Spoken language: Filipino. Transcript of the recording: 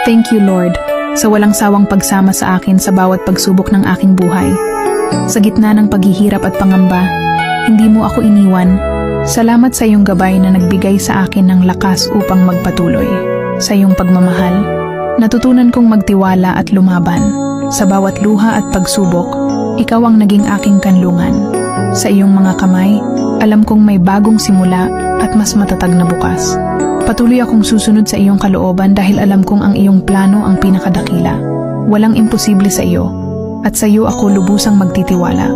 Thank you, Lord, sa walang sawang pagsama sa akin sa bawat pagsubok ng aking buhay. Sa gitna ng paghihirap at pangamba, hindi mo ako iniwan. Salamat sa iyong gabay na nagbigay sa akin ng lakas upang magpatuloy. Sa iyong pagmamahal, natutunan kong magtiwala at lumaban. Sa bawat luha at pagsubok, ikaw ang naging aking kanlungan. Sa iyong mga kamay, alam kong may bagong simula at mas matatag na bukas. Patuloy akong susunod sa iyong kalooban dahil alam kong ang iyong plano ang pinakadakila. Walang imposible sa iyo, at sa iyo ako lubusang magtitiwala.